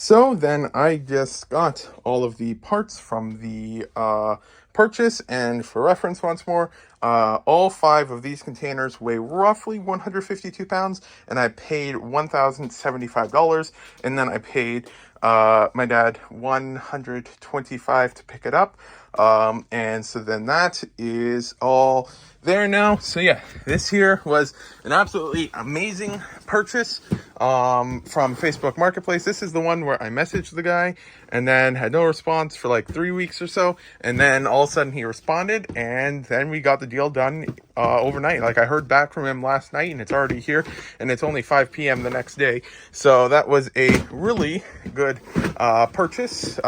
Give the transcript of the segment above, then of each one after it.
So then I just got all of the parts from the purchase, and for reference once more, all five of these containers weigh roughly 152 pounds, and I paid $1,075, and then I paid my dad $125 to pick it up. And so then that is all there now. So yeah, this here was an absolutely amazing purchase from Facebook Marketplace. This is the one where I messaged the guy and then had no response for like 3 weeks or so, and then all of a sudden he responded, and then we got the deal done overnight. Like, I heard back from him last night, and it's already here, and it's only 5 p.m. the next day. So that was a really good purchase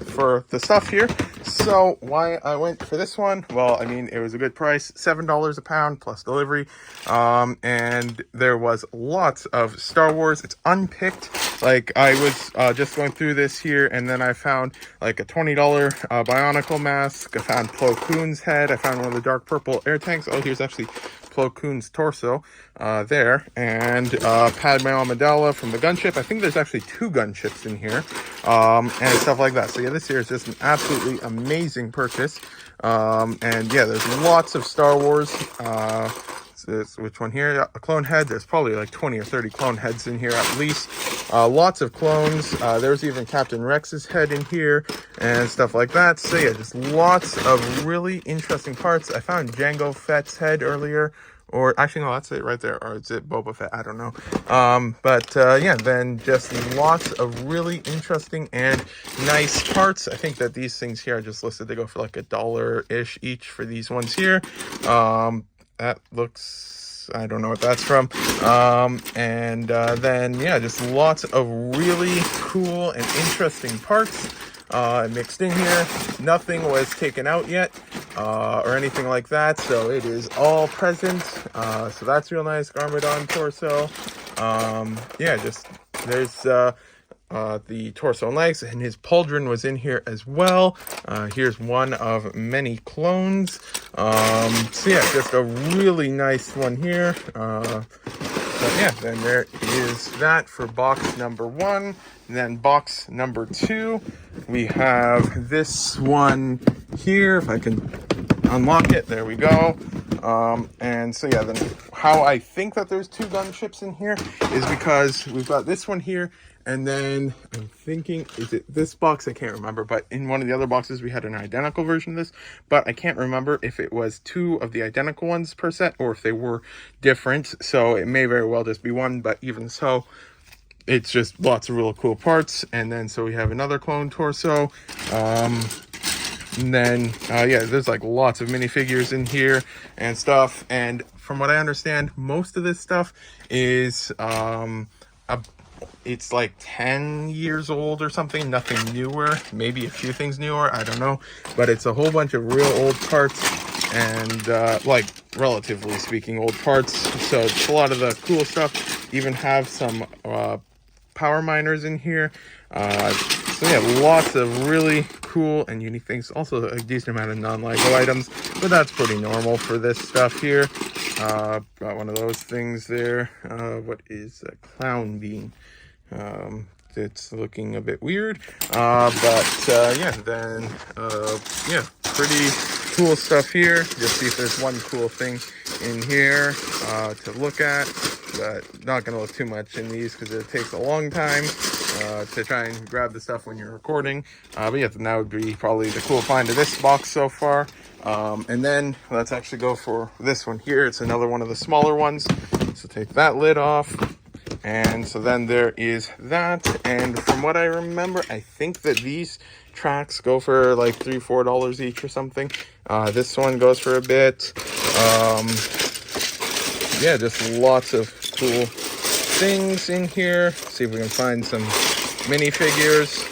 for the stuff here. So why I went for this one? Well, I mean, it was a good price, $7 a pound plus delivery, and there was lots of Star Wars. It's unpicked. Like, I was just going through this here, and then I found like a $20 Bionicle mask. I found Plo Koon's head. I found one of the dark purple air tanks. Oh, here's actually Plo Koon's torso there, and Padme Amidala from the gunship. I think there's actually 2 gunships in here, and stuff like that. So yeah, this here is just an absolutely amazing purchase. And yeah, there's lots of Star Wars. Which one here? Yeah, a clone head. There's probably like 20 or 30 clone heads in here at least. Lots of clones. There's even Captain Rex's head in here and stuff like that. So yeah, just lots of really interesting parts. I found Jango Fett's head earlier. Or actually, no, that's it right there. Or is it Boba Fett? I don't know. Yeah, then just lots of really interesting and nice parts. I think that these things here are just listed. They go for like $1-ish each for these ones here. That looks, I don't know what that's from. Then, yeah, just lots of really cool and interesting parts mixed in here. Nothing was taken out yet or anything like that, so it is all present. So that's real nice. Garmadon torso. Yeah, just there's the torso and legs, and his pauldron was in here as well. Here's one of many clones. So yeah, just a really nice one here. So yeah, then there is that for box number 1. And then box number 2, we have this one here. If I can unlock it, there we go. And so yeah, then how I think that there's 2 gunships in here is because we've got this one here, and then I'm thinking, is it this box? I can't remember, but in one of the other boxes we had an identical version of this, but I can't remember if it was 2 of the identical ones per set or if they were different. So it may very well just be one, but even so, it's just lots of real cool parts. And then so we have another clone torso. And then, yeah, there's like lots of minifigures in here and stuff. And from what I understand, most of this stuff is, it's like 10 years old or something, nothing newer, maybe a few things newer, I don't know. But it's a whole bunch of real old parts and, like, relatively speaking, old parts. So it's a lot of the cool stuff. Even have some, power miners in here. So yeah, lots of really cool and unique things. Also a decent amount of non-LEGO items, but that's pretty normal for this stuff here. Got one of those things there. What is a clown bean? It's looking a bit weird. Yeah, then, yeah, pretty cool stuff here. Just see if there's one cool thing in here to look at, but not going to look too much in these because it takes a long time to try and grab the stuff when you're recording. But yeah, that would be probably the cool find of this box so far. And then let's actually go for this one here. It's another one of the smaller ones. So take that lid off. And so then there is that. And from what I remember, I think that these tracks go for like $3-4 each or something. This one goes for a bit. Yeah, just lots of cool things in here. See if we can find some minifigures.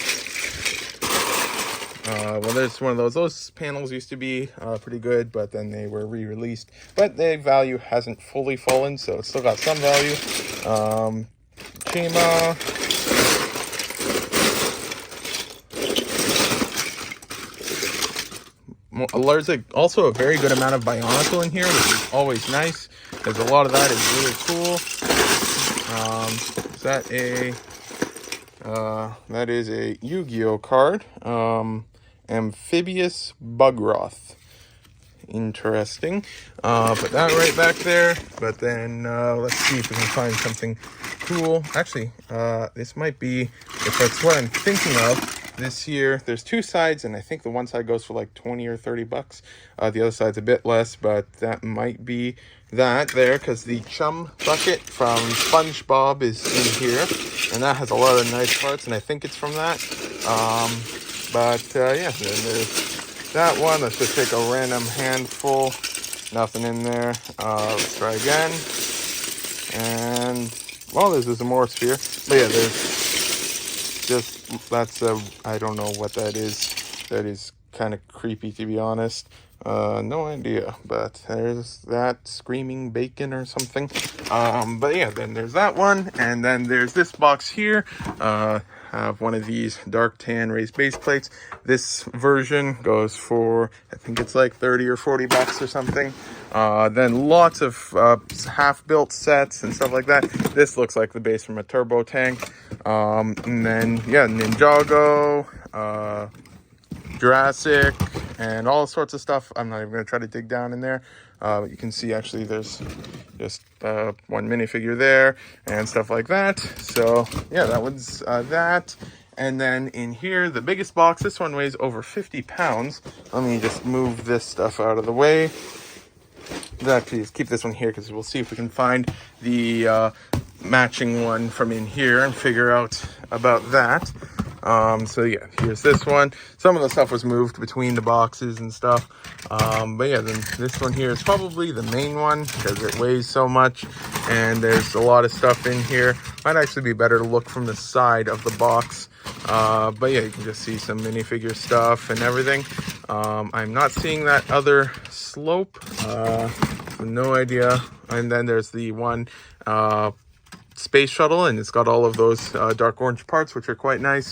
Well, there's one of those. Those panels used to be pretty good, but then they were re-released. But the value hasn't fully fallen, so it's still got some value. Chima. There's also a very good amount of Bionicle in here, which is always nice, because a lot of that is really cool. Is that a... That is a Yu-Gi-Oh card. Amphibious Bugroth. Interesting. Put that right back there. But then let's see if we can find something cool. Actually, this might be, if that's what I'm thinking of, this here. There's two sides, and I think the one side goes for like 20 or 30 bucks. The other side's a bit less, but that might be that there, because the Chum Bucket from SpongeBob is in here, and that has a lot of nice parts, and I think it's from that. Yeah, then there's that one. Let's just take a random handful. Nothing in there. Let's try again. And, well, there's a more sphere. But yeah, there's just, that's a, I don't know what that is. That is kind of creepy, to be honest. No idea, but there's that screaming bacon or something. But yeah, then there's that one, and then there's this box here. Have one of these dark tan raised base plates. This version goes for, I think it's like 30 or 40 bucks or something. Then lots of half-built sets and stuff like that. This looks like the base from a turbo tank. And then, yeah, Ninjago, Jurassic, and all sorts of stuff. I'm not even going to try to dig down in there. But you can see actually there's just one minifigure there and stuff like that. So yeah, that was that. And then in here, the biggest box, this one weighs over 50 pounds. Let me just move this stuff out of the way. Actually, just keep this one here because we'll see if we can find the matching one from in here and figure out about that. So yeah, here's this one. Some of the stuff was moved between the boxes and stuff. But yeah, then this one here is probably the main one because it weighs so much and there's a lot of stuff in here. Might actually be better to look from the side of the box. But yeah, you can just see some minifigure stuff and everything. I'm not seeing that other slope. No idea. And then there's the one, space shuttle, and it's got all of those dark orange parts, which are quite nice.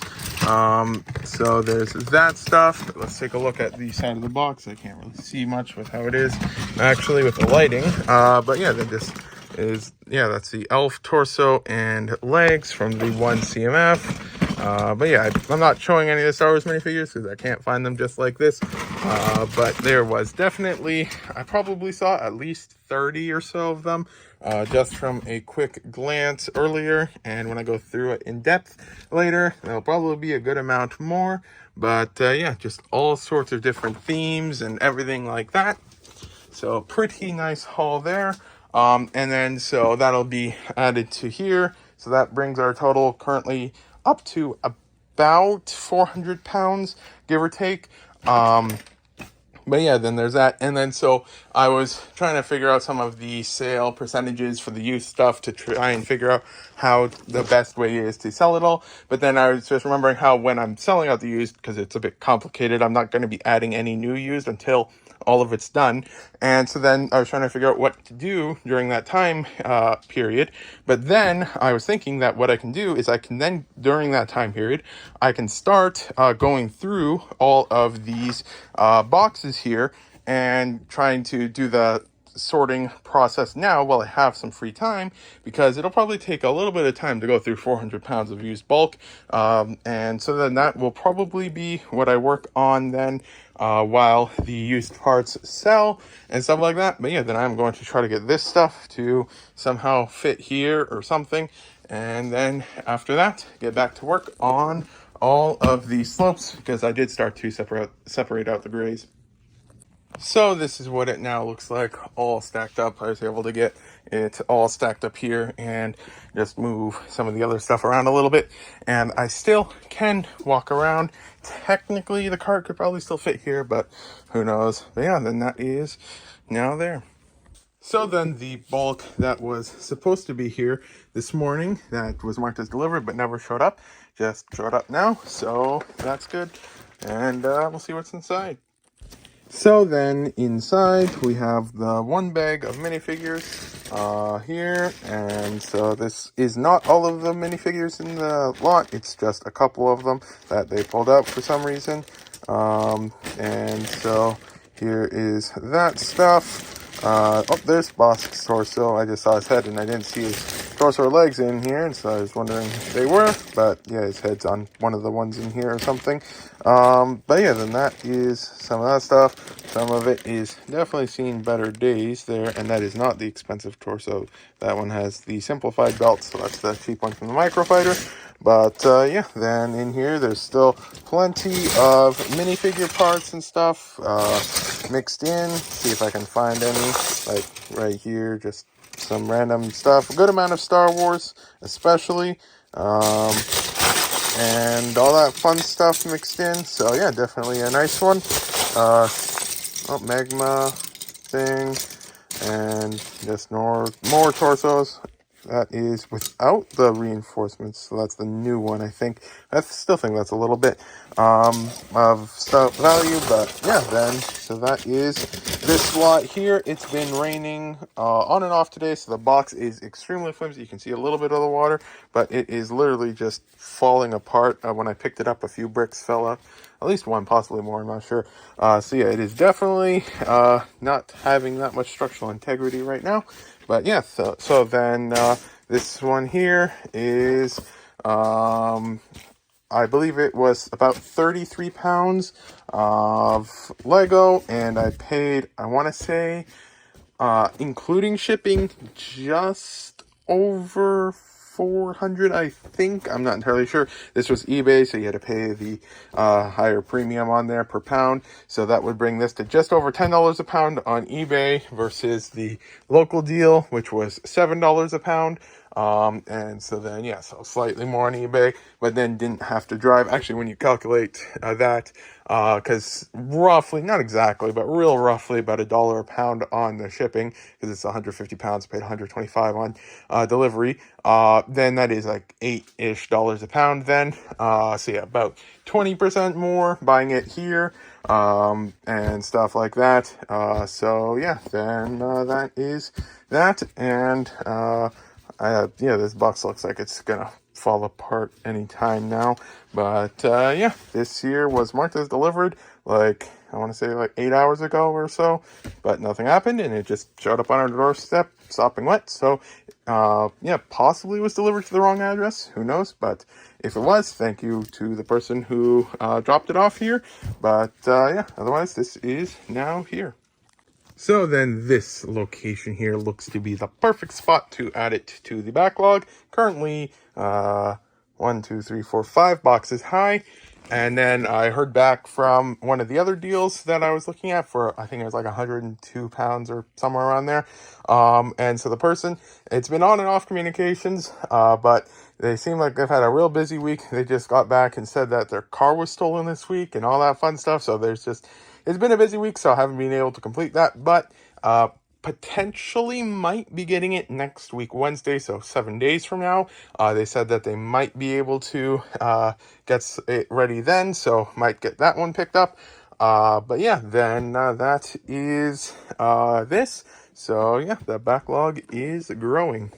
So there's that stuff. Let's take a look at the side of the box. I can't really see much with how it is actually with the lighting. But yeah, then this is, yeah, that's the elf torso and legs from the one CMF. But yeah, I'm not showing any of the Star Wars minifigures because I can't find them just like this. But there was definitely, I probably saw at least 30 or so of them just from a quick glance earlier. And when I go through it in depth later, there'll probably be a good amount more. But yeah, just all sorts of different themes and everything like that. So pretty nice haul there. And then so that'll be added to here. So that brings our total currently up to about 400 pounds, give or take. But yeah, then there's that. And then so I was trying to figure out some of the sale percentages for the used stuff to try and figure out how the best way is to sell it all. But then I was just remembering how when I'm selling out the used, because it's a bit complicated, I'm not going to be adding any new used until all of it's done. And so then I was trying to figure out what to do during that time period. But then I was thinking that what I can do is I can then, during that time period, I can start going through all of these boxes here and trying to do the sorting process now while I have some free time, because it'll probably take a little bit of time to go through 400 pounds of used bulk. And so then that will probably be what I work on then while the used parts sell and stuff like that. But yeah, then I'm going to try to get this stuff to somehow fit here or something. And then after that, get back to work on all of the slopes, because I did start to separate out the grays. So this is what it now looks like, all stacked up. I was able to get it all stacked up here and just move some of the other stuff around a little bit. And I still can walk around. Technically, the cart could probably still fit here, but who knows. But yeah, then that is now there. So then the bulk that was supposed to be here this morning, that was marked as delivered but never showed up, just showed up now. So that's good. And we'll see what's inside. So then inside we have the one bag of minifigures here, and so this is not all of the minifigures in the lot, it's just a couple of them that they pulled out for some reason. And so here is that stuff. Oh, there's Bosk's torso. I just saw his head and I didn't see his torso or legs in here, and so I was wondering if they were, but yeah, his head's on one of the ones in here or something. But yeah, then that is some of that stuff. Some of it is definitely seen better days there, and that is not the expensive torso. That one has the simplified belt, so that's the cheap one from the Microfighter. But yeah, then in here there's still plenty of minifigure parts and stuff mixed in. See if I can find any, like right here, just some random stuff. A good amount of Star Wars, especially, and all that fun stuff mixed in. So yeah, definitely a nice one. Magma thing, and just more torsos. That is without the reinforcements, so that's the new one, I think. I still think that's a little bit of stuff value, but yeah, then, so that is this lot here. It's been raining on and off today, so the box is extremely flimsy. You can see a little bit of the water, but it is literally just falling apart. When I picked it up, a few bricks fell out. At least one, possibly more, I'm not sure. So yeah, it is definitely not having that much structural integrity right now. But yeah, so then this one here is, I believe it was about 33 pounds of Lego, and I paid, I want to say, including shipping, just over 400, I think. I'm not entirely sure. This was eBay, so you had to pay the higher premium on there per pound. So that would bring this to just over $10 a pound on eBay versus the local deal, which was $7 a pound. And so then, yeah, so slightly more on eBay, but then didn't have to drive. Actually, when you calculate that, because roughly, not exactly, but real roughly about $1 a pound on the shipping, because it's 150 pounds, paid 125 on delivery, then that is like $8-ish a pound then. So yeah, about 20% more buying it here, and stuff like that. So yeah, then that is that, and yeah, this box looks like it's gonna fall apart anytime now. But yeah, this here was marked as delivered, like, I want to say like 8 hours ago or so, but nothing happened, and it just showed up on our doorstep, sopping wet. So yeah, possibly was delivered to the wrong address. Who knows? But if it was, thank you to the person who dropped it off here. But yeah, otherwise, this is now here. So then this location here looks to be the perfect spot to add it to the backlog. Currently, 1, 2, 3, 4, 5 boxes high. And then I heard back from one of the other deals that I was looking at for, I think it was like 102 pounds or somewhere around there. And so the person, it's been on and off communications, but they seem like they've had a real busy week. They just got back and said that their car was stolen this week and all that fun stuff. So there's just, it's been a busy week, so I haven't been able to complete that, but potentially might be getting it next week, Wednesday, so 7 days from now. They said that they might be able to get it ready then, so might get that one picked up. But yeah, then that is this. So yeah, the backlog is growing.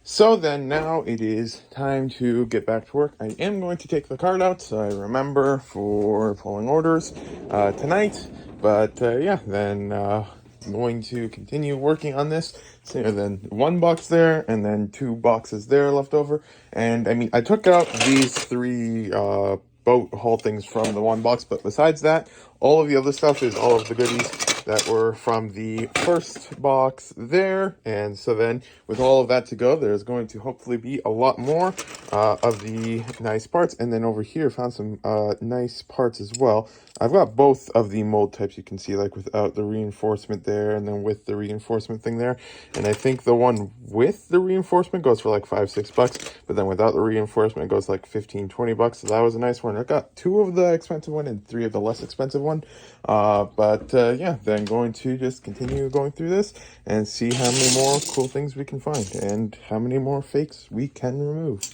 So then now it is time to get back to work. I am going to take the card out, so I remember for pulling orders tonight. But yeah, then I'm going to continue working on this. So then 1 box there, and then 2 boxes there left over. And I mean, I took out these 3 boat haul things from the 1 box, but besides that, all of the other stuff is all of the goodies that were from the first box there. And so then with all of that to go, there's going to hopefully be a lot more of the nice parts. And then over here, found some nice parts as well. I've got both of the mold types, you can see, like without the reinforcement there and then with the reinforcement thing there. And I think the one with the reinforcement goes for like $5-6, but then without the reinforcement goes like $15-20. So that was a nice one. I got 2 of the expensive one and 3 of the less expensive one. But yeah, then going to just continue going through this and see how many more cool things we can find and how many more fakes we can remove.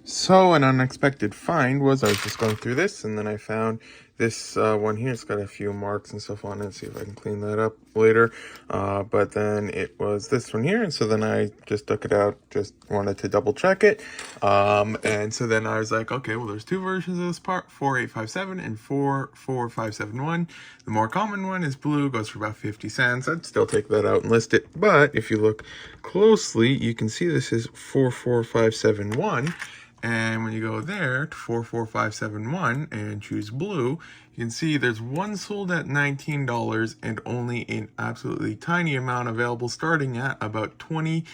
So an unexpected find was I was just going through this, and then I found This one here, it's got a few marks and stuff on it. See if I can clean that up later. But then it was this one here, and so then I just took it out, just wanted to double check it. And so then I was like, okay, well, there's two versions of this part, 4857 and 44571. The more common one is blue, goes for about 50 cents. I'd still take that out and list it. But if you look closely, you can see this is 44571. And when you go there to 44571 and choose blue, you can see there's one sold at $19 and only an absolutely tiny amount available, starting at about $20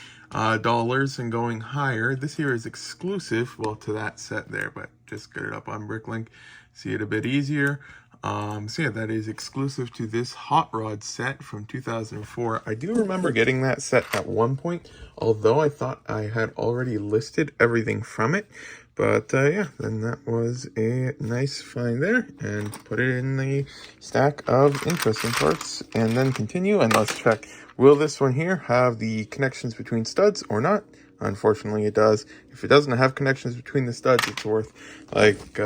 and going higher. This here is exclusive, well, to that set there, but just get it up on Bricklink, see it a bit easier. So yeah, that is exclusive to this hot rod set from 2004. I do remember getting that set at one point, although I thought I had already listed everything from it. But yeah, then that was a nice find there, and put it in the stack of interesting parts, and then continue, and let's check, will this one here have the connections between studs or not? Unfortunately, it does. If it doesn't have connections between the studs, it's worth like,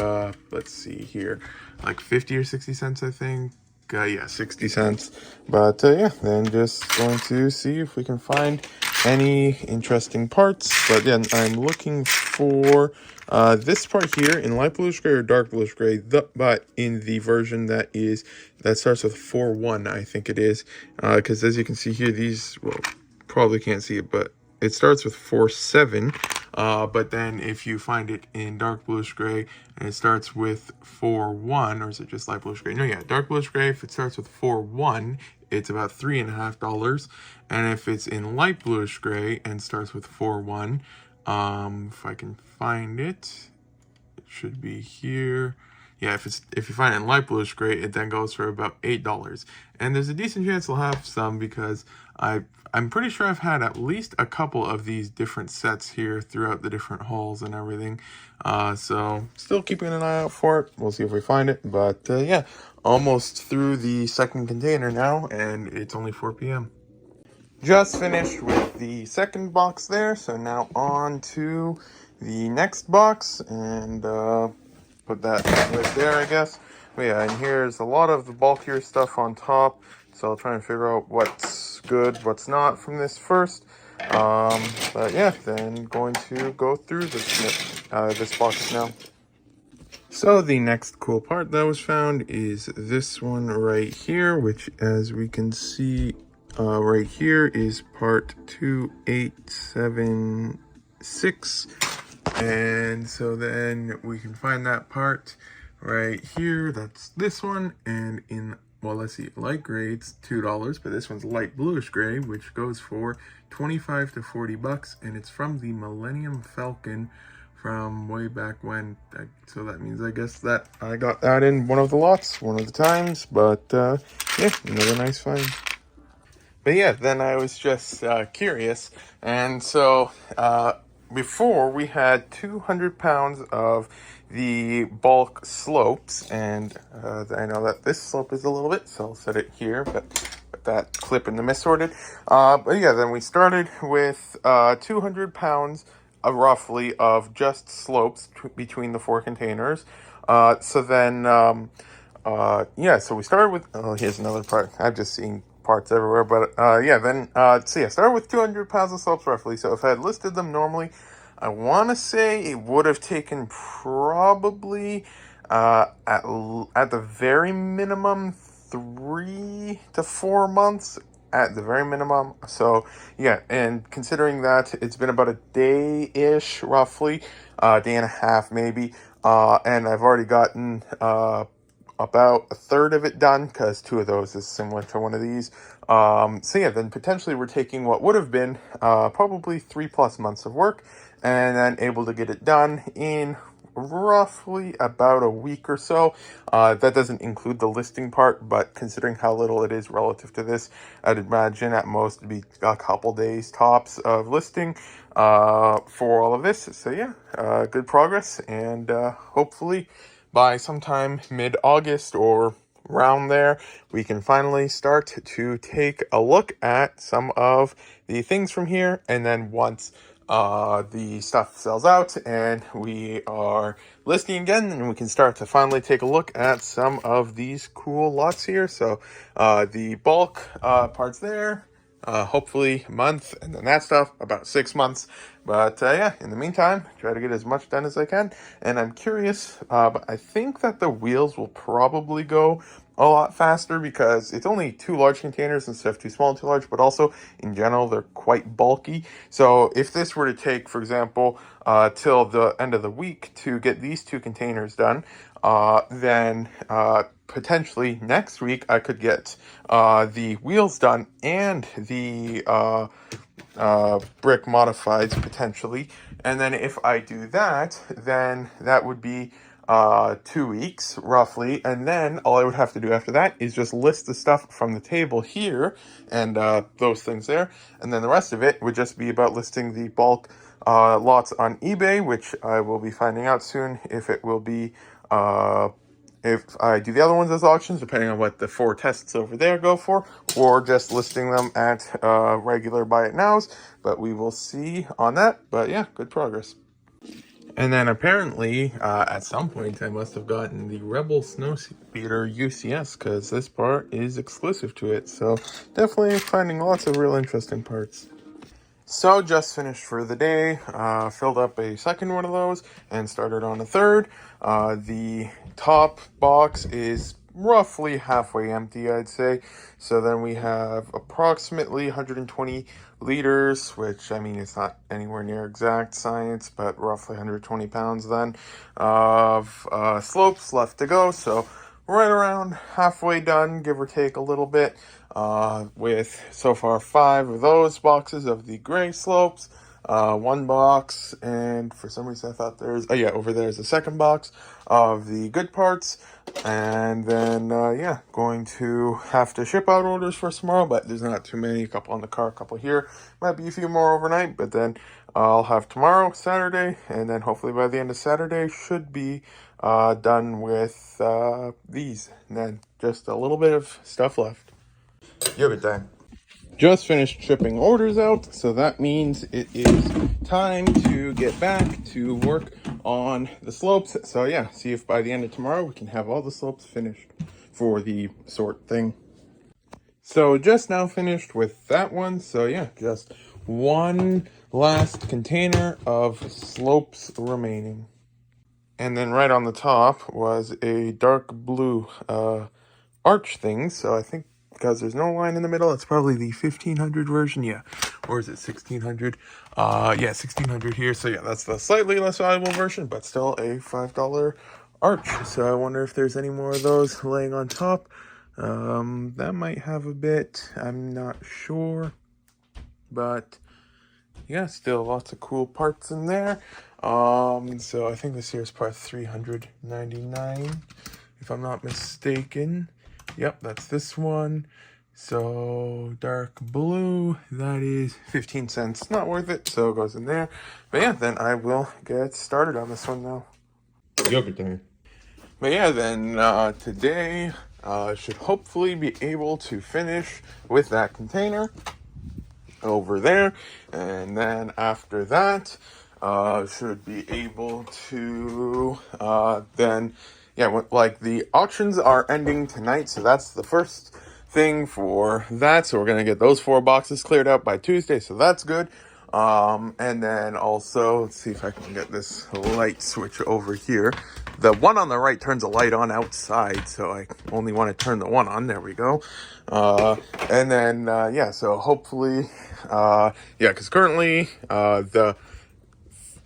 let's see here, like 50 or 60 cents, I think. Yeah, 60 cents. But yeah, then just going to see if we can find any interesting parts. But then I'm looking for this part here in light bluish gray or dark bluish gray, but in the version that starts with 4-1, I think it is. Because as you can see here, these, well, probably can't see it, but it starts with 4-7. But then if you find it in dark bluish gray and it starts with 4-1, or is it just light bluish gray? No, yeah, dark bluish gray, if it starts with 4-1, it's about $3.50. And if it's in light bluish gray and starts with 4-1, if I can find it, it should be here. Yeah, if you find it in light bluish gray, it then goes for about $8. And there's a decent chance I'll have some, because I'm pretty sure I've had at least a couple of these different sets here throughout the different hauls and everything. So still keeping an eye out for it. We'll see if we find it. But yeah, almost through the second container now, and it's only 4 p.m. Just finished with the second box there, so now on to the next box, and put that right there, I guess. But yeah, and here's a lot of the bulkier stuff on top, so I'll try and figure out what's good, what's not from this first. But yeah, then going to go through this box now. So the next cool part that was found is this one right here, which, as we can see right here, is part 2876. And so then we can find that part right here. That's this one. And in, well, let's see, light gray, it's $2, but this one's light bluish gray, which goes for 25 to 40 bucks. And it's from the Millennium Falcon from way back when. So that means, I guess, that I got that in one of the lots, one of the times. But yeah, another nice find. But yeah, then I was just curious, and so before we had 200 pounds of the bulk slopes, and I know that this slope is a little bit, so I'll set it here, but put that clip in the missorted. But yeah, then we started with 200 pounds roughly of just slopes between the four containers. So then, yeah, so we started with, oh, here's another part. I've just seen parts everywhere, but yeah, then so yeah, started with 200 pounds of slopes roughly. So if I had listed them normally, I want to say it would have taken probably at the very minimum 3 to 4 months at the very minimum. So yeah, and considering that it's been about a day-ish roughly, a day and a half maybe, and I've already gotten about a third of it done, because 2 of those is similar to one of these. So yeah, then potentially we're taking what would have been probably 3+ months of work, and then able to get it done in roughly about a week or so. That doesn't include the listing part, but considering how little it is relative to this, I'd imagine at most it'd be a couple days tops of listing for all of this. So yeah, good progress, and hopefully by sometime mid-August or around there, we can finally start to take a look at some of the things from here. And then once the stuff sells out and we are listing again, and we can start to finally take a look at some of these cool lots here. So the bulk parts there, hopefully a month, and then that stuff about 6 months. But yeah, in the meantime, try to get as much done as I can. And I'm curious, but I think that the wheels will probably go a lot faster because it's only 2 large containers instead of 2 small and 2 large, but also in general they're quite bulky. So if this were to take, for example, till the end of the week to get these 2 containers done, then potentially next week I could get the wheels done and the brick modifieds potentially. And then if I do that, then that would be 2 weeks roughly, and then all I would have to do after that is just list the stuff from the table here and those things there, and then the rest of it would just be about listing the bulk lots on eBay, which I will be finding out soon if it will be if I do the other ones as auctions, depending on what the 4 tests over there go for, or just listing them at regular buy it nows, but we will see on that. But yeah, good progress. And then apparently, at some point, I must have gotten the Rebel Snowspeeder UCS, because this part is exclusive to it. So definitely finding lots of real interesting parts. So just finished for the day, filled up a second one of those and started on a third. The top box is roughly halfway empty, I'd say. So then we have approximately 120 liters, which, I mean, it's not anywhere near exact science, but roughly 120 pounds then of slopes left to go. So right around halfway done, give or take a little bit, with so far 5 of those boxes of the gray slopes, 1 box, and for some reason I thought there's, oh yeah, over there's the second box of the good parts. And then yeah, going to have to ship out orders for tomorrow, but there's not too many, a couple on the car, a couple here, might be a few more overnight, but then I'll have tomorrow, Saturday, and then hopefully by the end of Saturday should be done with these, and then just a little bit of stuff left. You have a good time. Just finished shipping orders out, so that means it is time to get back to work on the slopes. So yeah, see if by the end of tomorrow we can have all the slopes finished for the sort thing. So just now finished with that one. So yeah, just one last container of slopes remaining. And then right on the top was a dark blue arch thing. So I think because there's no line in the middle, it's probably the 1500 version. Yeah. Or is it 1600? Yeah, 1600 here. So yeah, that's the slightly less valuable version, but still a $5 arch. So I wonder if there's any more of those laying on top. That might have a bit. I'm not sure. But yeah, still lots of cool parts in there. So I think this here is part 399, if I'm not mistaken. Yep, that's this one. So dark blue, that is 15 cents. Not worth it, so it goes in there. But yeah, then I will get started on this one now. Yogurt time. But yeah, then today should hopefully be able to finish with that container over there, and then after that should be able to then yeah, like the auctions are ending tonight, so that's the first thing for that. So we're gonna get those 4 boxes cleared out by Tuesday, so that's good. And then also, let's see if I can get this light switch over here. The one on the right turns a light on outside, so I only want to turn the one on. There we go. And then, yeah, so hopefully, yeah, because currently,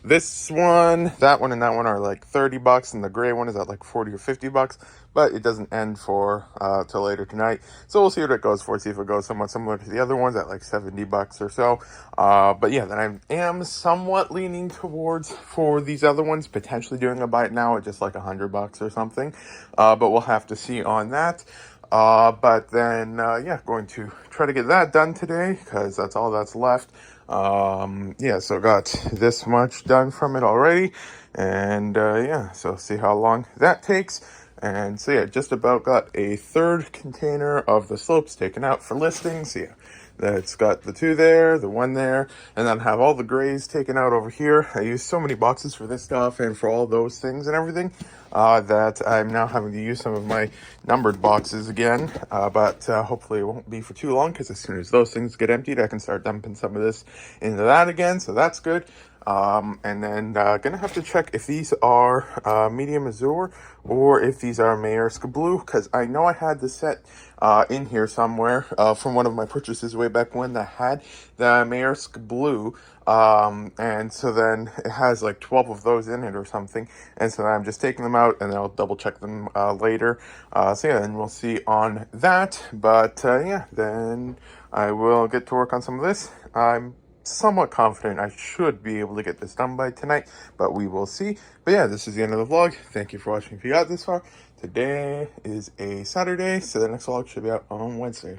this one, that one, and that one are like $30, and the gray one is at like 40 or $50, but it doesn't end for till later tonight. So we'll see what it goes for, see if it goes somewhat similar to the other ones at like $70 or so. But yeah, then I am somewhat leaning towards, for these other ones, potentially doing a buy it now at just like $100 or something. But we'll have to see on that. But then, yeah, going to try to get that done today, because that's all that's left. Yeah, so got this much done from it already, and yeah, so see how long that takes. And so yeah, just about got a third container of the slopes taken out for listing. So yeah, That's got the 2 there, the 1 there, and then have all the grays taken out over here. I used so many boxes for this stuff and for all those things and everything that I'm now having to use some of my numbered boxes again. But hopefully it won't be for too long, because as soon as those things get emptied, I can start dumping some of this into that again. So that's good. And then gonna have to check if these are medium azure or if these are Maersk blue, because I know I had the set in here somewhere from one of my purchases way back when that had the Maersk blue. And so then it has like 12 of those in it or something, and so I'm just taking them out and then I'll double check them later. So yeah, and we'll see on that. But yeah, then I will get to work on some of this. I'm somewhat confident I should be able to get this done by tonight, but we will see. But yeah, this is the end of the vlog. Thank you for watching if you got this far. Today is a Saturday, so the next vlog should be out on Wednesday.